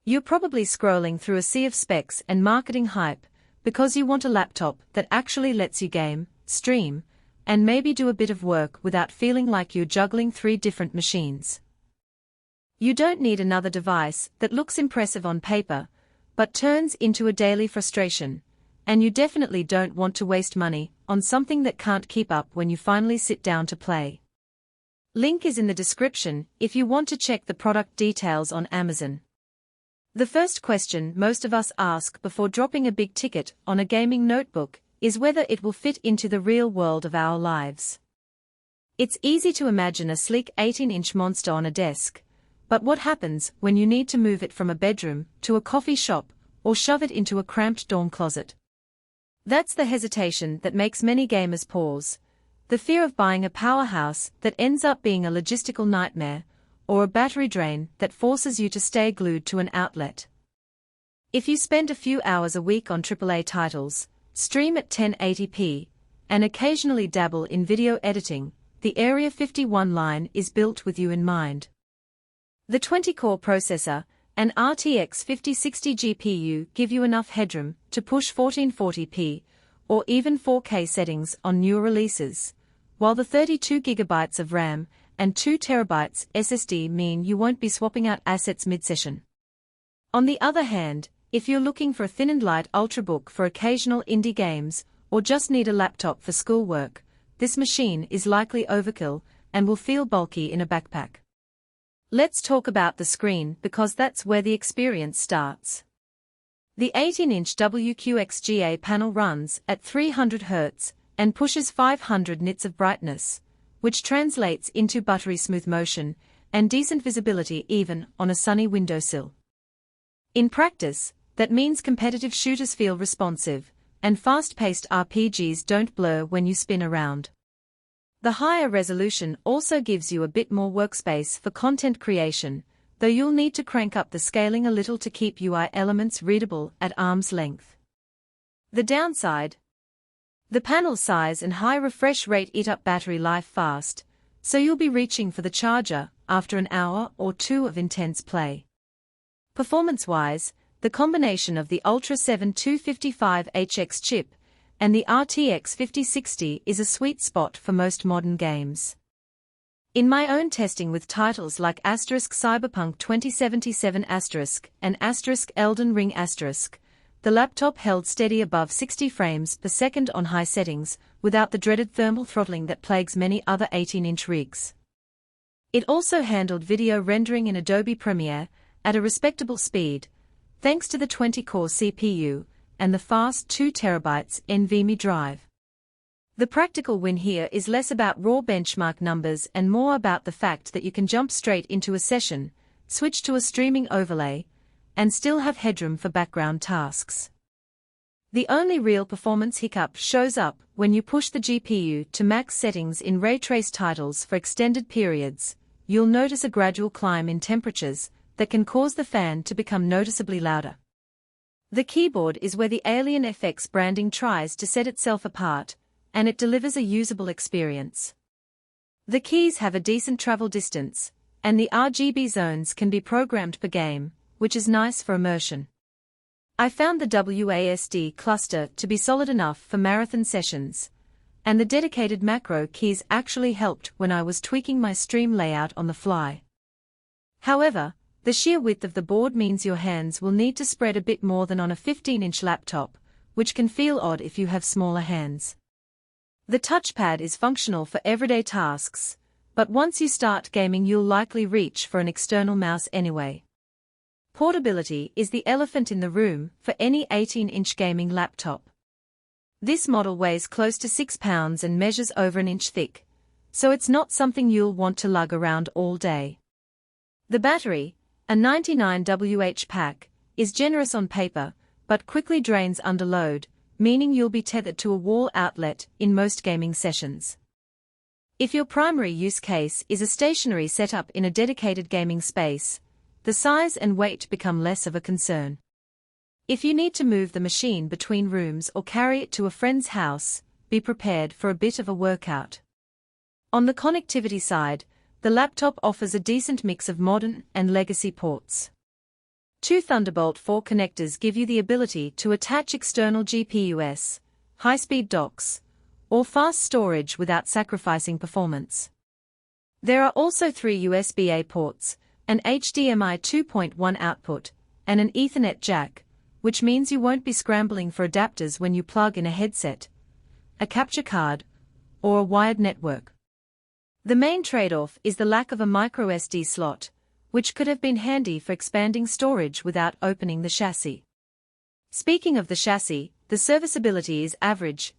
You're probably scrolling through a sea of specs and marketing hype because you want a laptop that actually lets you game, stream, and maybe do a bit of work without feeling like you're juggling 3 different machines. You don't need another device that looks impressive on paper, but turns into a daily frustration, and you definitely don't want to waste money on something that can't keep up when you finally sit down to play. Link is in the description if you want to check the product details on Amazon. The first question most of us ask before dropping a big ticket on a gaming notebook is whether it will fit into the real world of our lives. It's easy to imagine a sleek 18-inch monster on a desk, but what happens when you need to move it from a bedroom to a coffee shop or shove it into a cramped dorm closet? That's the hesitation that makes many gamers pause, the fear of buying a powerhouse that ends up being a logistical nightmare, or a battery drain that forces you to stay glued to an outlet. If you spend a few hours a week on AAA titles, stream at 1080p, and occasionally dabble in video editing, the Area 51 line is built with you in mind. The 20-core processor and RTX 5060 GPU give you enough headroom to push 1440p or even 4K settings on newer releases, while the 32GB of RAM and 2TB SSD mean you won't be swapping out assets mid-session. On the other hand, if you're looking for a thin and light ultrabook for occasional indie games or just need a laptop for schoolwork, this machine is likely overkill and will feel bulky in a backpack. Let's talk about the screen because that's where the experience starts. The 18-inch WQXGA panel runs at 300Hz and pushes 500 nits of brightness, which translates into buttery smooth motion and decent visibility even on a sunny windowsill. In practice, that means competitive shooters feel responsive, and fast-paced RPGs don't blur when you spin around. The higher resolution also gives you a bit more workspace for content creation, though you'll need to crank up the scaling a little to keep UI elements readable at arm's length. The downside: the panel size and high refresh rate eat up battery life fast, so you'll be reaching for the charger after an hour or 2 of intense play. Performance-wise, the combination of the Ultra 7 255HX chip and the RTX 5060 is a sweet spot for most modern games. In my own testing with titles like Cyberpunk 2077 and Elden Ring the laptop held steady above 60 frames per second on high settings, without the dreaded thermal throttling that plagues many other 18-inch rigs. It also handled video rendering in Adobe Premiere at a respectable speed, thanks to the 20-core CPU and the fast 2TB NVMe drive. The practical win here is less about raw benchmark numbers and more about the fact that you can jump straight into a session, switch to a streaming overlay, and still have headroom for background tasks. The only real performance hiccup shows up when you push the GPU to max settings in ray-trace titles for extended periods. You'll notice a gradual climb in temperatures that can cause the fan to become noticeably louder. The keyboard is where the Alien.Ware branding tries to set itself apart, and it delivers a usable experience. The keys have a decent travel distance, and the RGB zones can be programmed per game, which is nice for immersion. I found the WASD cluster to be solid enough for marathon sessions, and the dedicated macro keys actually helped when I was tweaking my stream layout on the fly. However, the sheer width of the board means your hands will need to spread a bit more than on a 15-inch laptop, which can feel odd if you have smaller hands. The touchpad is functional for everyday tasks, but once you start gaming you'll likely reach for an external mouse anyway. Portability is the elephant in the room for any 18-inch gaming laptop. This model weighs close to 6 pounds and measures over an inch thick, so it's not something you'll want to lug around all day. The battery, a 99 pack, is generous on paper, but quickly drains under load, meaning you'll be tethered to a wall outlet in most gaming sessions. If your primary use case is a stationary setup in a dedicated gaming space, the size and weight become less of a concern. If you need to move the machine between rooms or carry it to a friend's house, be prepared for a bit of a workout. On the connectivity side, the laptop offers a decent mix of modern and legacy ports. Two Thunderbolt 4 connectors give you the ability to attach external GPUs, high-speed docks, or fast storage without sacrificing performance. There are also 3 USB-A ports, an HDMI 2.1 output, and an Ethernet jack, which means you won't be scrambling for adapters when you plug in a headset, a capture card, or a wired network. The main trade-off is the lack of a microSD slot, which could have been handy for expanding storage without opening the chassis. Speaking of the chassis, the serviceability is average,